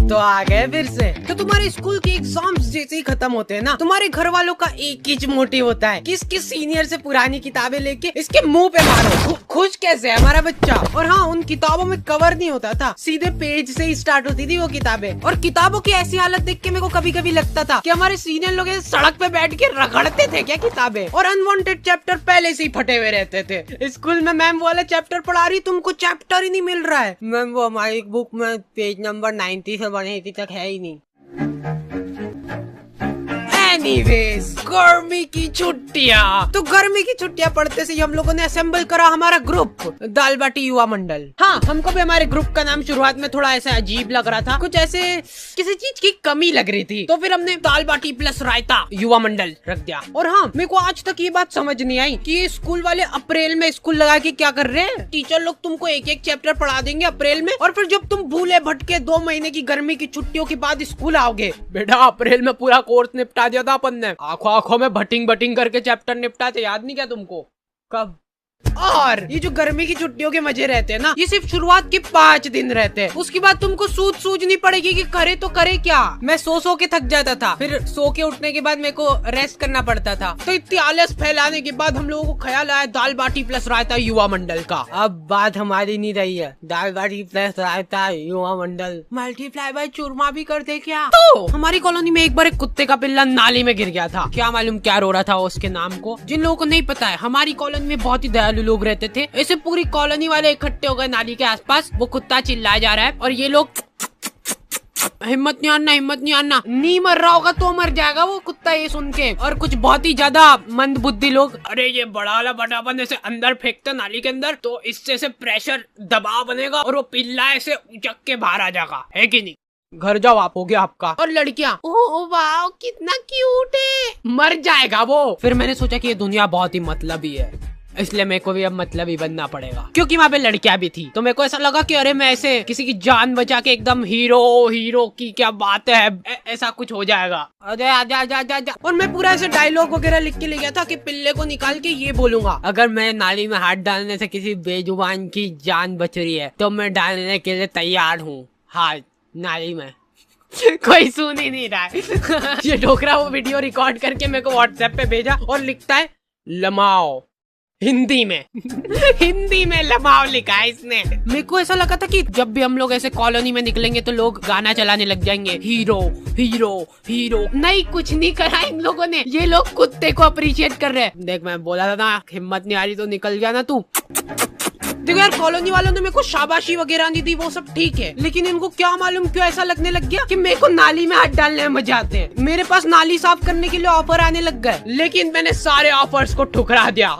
तो आ गए फिर से। तो तुम्हारे स्कूल के एग्जाम्स जैसे ही खत्म होते हैं ना, तुम्हारे घर वालों का एक ही मोटिव होता है कि इसके सीनियर से पुरानी किताबें लेके इसके मुंह पे मारो। खुश कैसे है हमारा बच्चा। और हाँ, उन किताबों में कवर नहीं होता था, सीधे पेज से ही स्टार्ट होती थी वो किताबें। और किताबों की ऐसी हालत देख के मेरे को कभी कभी लगता था कि हमारे सीनियर लोग सड़क पे बैठ के रगड़ते थे क्या किताबें। और अनवांटेड चैप्टर पहले से ही फटे हुए रहते थे। स्कूल में मैम वाला चैप्टर पढ़ा रही, तुमको चैप्टर ही नहीं मिल रहा है। मैम वो हमारी बुक में पेज नंबर 90 से 180 तक है ही नहीं। एनीवेज, गर्मी की छुट्टियाँ। तो गर्मी की छुट्टियाँ पढ़ते से हम लोगों ने असेंबल करा हमारा ग्रुप, दाल बाटी युवा मंडल। हाँ, हमको भी हमारे ग्रुप का नाम शुरुआत में थोड़ा ऐसा अजीब लग रहा था, कुछ ऐसे किसी चीज की कमी लग रही थी, तो फिर हमने दाल बाटी प्लस रायता युवा मंडल रख दिया। और हाँ, मेरे को आज तक ये बात समझ नहीं आई कि स्कूल वाले अप्रैल में स्कूल लगा के क्या कर रहे हैं। टीचर लोग तुमको एक एक चैप्टर पढ़ा देंगे अप्रैल में, और फिर जब तुम भूले भटके 2 महीने की गर्मी की छुट्टियों के बाद स्कूल आओगे, बेटा अप्रैल में पूरा कोर्स निपटा दिया था अपन ने, आंखों आंखों में बटिंग बटिंग करके चैप्टर निपटा थे, याद नहीं क्या तुमको? कब? और ये जो गर्मी की छुट्टियों के मजे रहते हैं ना, ये सिर्फ शुरुआत के 5 दिन रहते हैं। उसके बाद तुमको सूझनी पड़ेगी कि करे तो करे क्या। मैं सो के थक जाता था, फिर सो के उठने के बाद मेरे को रेस्ट करना पड़ता था। तो इतनी आलस फैलाने के बाद हम लोगों को ख्याल आया दाल बाटी प्लस रायता युवा मंडल का। अब बात हमारी नहीं रही है, दाल बाटी प्लस रायता युवा मंडल मल्टीप्लाई बाय चूरमा भी कर दे क्या? तो हमारी कॉलोनी में एक बार एक कुत्ते का पिल्ला नाली में गिर गया था। क्या मालूम क्या रो रहा था उसके नाम को। जिन लोगों को नहीं पता है, हमारी कॉलोनी में बहुत ही दयालु लोग रहते थे। ऐसे पूरी कॉलोनी वाले इकट्ठे हो गए नाली के आसपास। वो कुत्ता चिल्लाया जा रहा है और ये लोग हिम्मत नहीं आना, हिम्मत नहीं आना, नहीं मर रहा होगा तो मर जाएगा वो कुत्ता ये सुन के। और कुछ बहुत ही ज्यादा मंद बुद्धि लोग, अरे ये बड़ा वाला बटापन ऐसे अंदर फेंकते नाली के अंदर तो इससे से प्रेशर दबाव बनेगा और वो पिल्ला ऐसे उचक के बाहर आ जाएगा, है कि नहीं? घर जाओ आप, हो गया आपका। और लड़कियां, ओह वाह कितना क्यूट है, मर जाएगा वो। फिर मैंने सोचा कि ये दुनिया बहुत ही मतलबी है, इसलिए मेरे को भी अब मतलबी बनना पड़ेगा। क्योंकि वहाँ पे लड़कियां भी थी, तो मेरे को ऐसा लगा कि अरे मैं ऐसे किसी की जान बचा के एकदम हीरो की क्या बात है, ऐसा कुछ हो जाएगा। अरे आजा आजा आजा आजा। और मैं पूरा ऐसे डायलॉग वगैरह लिख के ले गया था कि पिल्ले को निकाल के ये बोलूंगा, अगर मैं नाली में हाथ डालने से किसी बेजुबान की जान बच रही है तो मैं डालने के लिए तैयार हूँ हाथ नाली में। कोई सुन ही नहीं रहा है। ये डोकरा वो वीडियो रिकॉर्ड करके मेरे को व्हाट्सएप पे भेजा और लिखता है लमाओ हिंदी में। हिंदी में लमाओ लिखा है इसने। मेरे को ऐसा लगा था कि जब भी हम लोग ऐसे कॉलोनी में निकलेंगे तो लोग गाना चलाने लग जाएंगे, हीरो हीरो हीरो। नहीं, कुछ नहीं करा इन लोगों ने, ये लोग कुत्ते को अप्रिशिएट कर रहे हैं। देख मैं बोला था ना, हिम्मत नहीं आ रही तो निकल गया ना तू। देखो यार, कॉलोनी वालों ने मेरे को शाबाशी वगैरह नहीं दी, वो सब ठीक है, लेकिन इनको क्या मालूम क्यों ऐसा लगने लग गया कि मेरे को नाली में हाथ डालने में मजा आते हैं। मेरे पास नाली साफ करने के लिए ऑफर आने लग गए, लेकिन मैंने सारे ऑफर्स को ठुकरा दिया।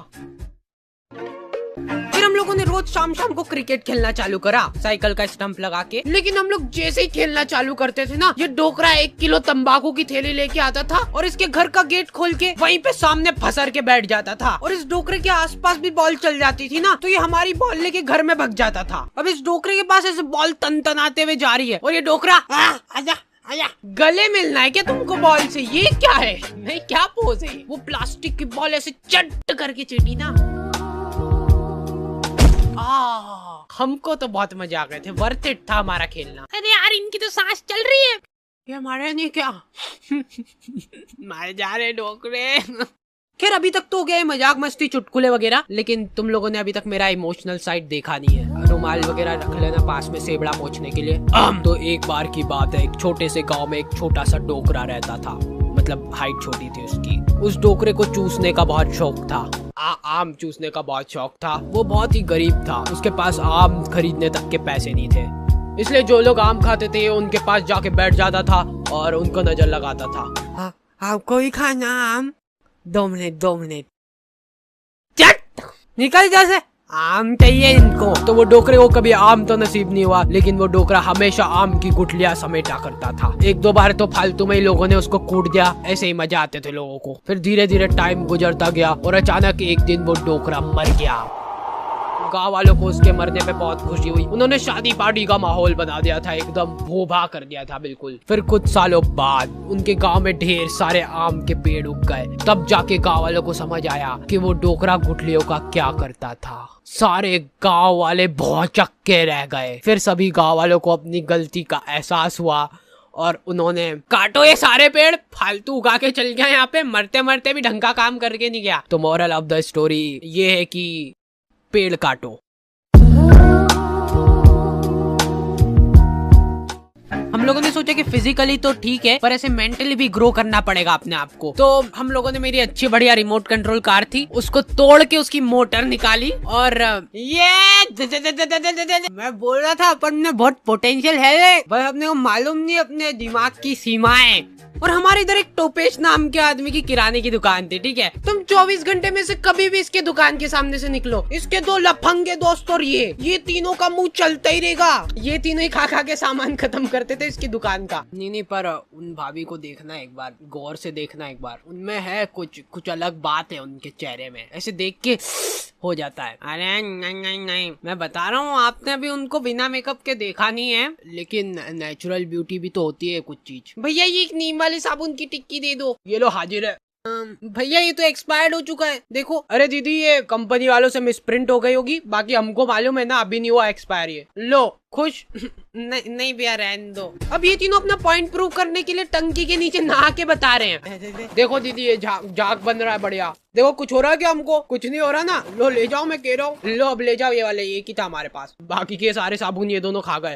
फिर हम लोगों ने रोज शाम को क्रिकेट खेलना चालू करा, साइकिल का स्टंप लगा के। लेकिन हम लोग जैसे ही खेलना चालू करते थे ना, ये डोकरा 1 किलो तंबाकू की थैली लेके आता था और इसके घर का गेट खोल के वहीं पे सामने फंसर के बैठ जाता था। और इस डोकरे के आसपास भी बॉल चल जाती थी ना, तो ये हमारी बॉल लेके घर में भग जाता था। अब इस डोकरे के पास ऐसे बॉल तन-तनाते हुए जा रही है और ये डोकरा आजा आजा, गले मिलना है क्या तुमको बॉल से? ये क्या है? नहीं, क्या पोज है? वो प्लास्टिक की बॉल ऐसे चट करके चीटी ना। हमको तो बहुत मजा आ गए थे, वर्थ इट था हमारा खेलना। अरे यार, इनकी तो सांस चल रही है, ये हमारे नहीं क्या? मारे जा रहे डोकरे। खैर अभी तक तो हो गया मजाक मस्ती चुटकुले वगैरह, लेकिन तुम लोगों ने अभी तक मेरा इमोशनल साइड देखा नहीं है। रुमाल वगैरह रख लेना पास में सेबड़ा पोंछने के लिए। तो एक बार की बात है, एक छोटे से गांव में एक छोटा सा डोकरा रहता था, मतलब हाइट छोटी थी उसकी। उस डोकरे को चूसने का बहुत शौक था, आम चूसने का बहुत शौक था। वो बहुत ही गरीब था, उसके पास आम खरीदने तक के पैसे नहीं थे, इसलिए जो लोग आम खाते थे उनके पास जाके बैठ जाता था और उनको नजर लगाता था। आपको ही खाना आम? 2 मिनट चट निकल जैसे, आम चाहिए इनको। तो वो डोकरे को कभी आम तो नसीब नहीं हुआ, लेकिन वो डोकरा हमेशा आम की गुठलियां समेटा करता था। 1-2 बार तो फालतू में ही लोगों ने उसको कूट दिया, ऐसे ही मजा आते थे लोगों को। फिर धीरे धीरे टाइम गुजरता गया और अचानक एक दिन वो डोकरा मर गया। गाँव वालों को उसके मरने पे बहुत खुशी हुई। उन्होंने शादी पार्टी का माहौल बना दिया था, एकदम भोभा कर दिया था बिल्कुल। फिर कुछ सालों बाद उनके गांव में ढेर सारे आम के पेड़ उग गए। तब जाके गांव वालों को समझ आया कि वो डोकरा गुठलियों का क्या करता था। सारे गांव वाले बहुत चक्के रह गए। फिर सभी गांव वालों को अपनी गलती का एहसास हुआ और उन्होंने काटो ये सारे पेड़, फालतू उगा के चल गया यहाँ पे, मरते मरते भी ढंग का काम करके नहीं गया। तो मोरल ऑफ द स्टोरी ये है कि पेड़ काटो। हम लोगों ने सोचा कि फिजिकली तो ठीक है पर ऐसे मेंटली भी ग्रो करना पड़ेगा अपने आप को। तो हम लोगों ने, मेरी अच्छी बढ़िया रिमोट कंट्रोल कार थी, उसको तोड़ के उसकी मोटर निकाली और मैं बोल रहा था अपन में बहुत पोटेंशियल है, बस अपने को मालूम नहीं अपने दिमाग की सीमाएं। और हमारे इधर एक टोपेश नाम के आदमी की किराने की दुकान थी, ठीक है। तुम 24 घंटे में से कभी भी इसके दुकान के सामने से निकलो, इसके 2 लफंगे दोस्त और ये तीनों का मुंह चलता ही रहेगा। ये तीनों ही खा खा के सामान खत्म करते थे इसकी दुकान का। नहीं पर उन भाभी को देखना एक बार, गौर से देखना एक बार, उनमें है कुछ अलग बात है उनके चेहरे में, ऐसे देख के हो जाता है। अरे नहीं, मैं बता रहा हूँ, आपने अभी उनको बिना मेकअप के देखा नहीं है, लेकिन नेचुरल ब्यूटी भी तो होती है कुछ चीज। भैया ये एक नीम वाले साबुन की टिक्की दे दो। ये लो हाजिर है। भैया ये तो एक्सपायर्ड हो चुका है, देखो। अरे दीदी ये कंपनी वालों से मिसप्रिंट हो गई होगी, बाकी हमको मालूम है ना अभी नहीं हुआ एक्सपायर। ये लो खुश। नहीं भैया रहने दो। अब ये तीनों अपना पॉइंट प्रूव करने के लिए टंकी के नीचे नहा के बता रहे हैं। देखो दीदी ये झाग बन रहा है बढ़िया। देखो कुछ हो रहा है क्या? हमको कुछ नहीं हो रहा ना। लो ले जाओ, मैं कह रहा हूँ, लो अब ले जाओ। ये वाले एक ही था हमारे पास, बाकी के सारे साबुन ये दोनों खा गए।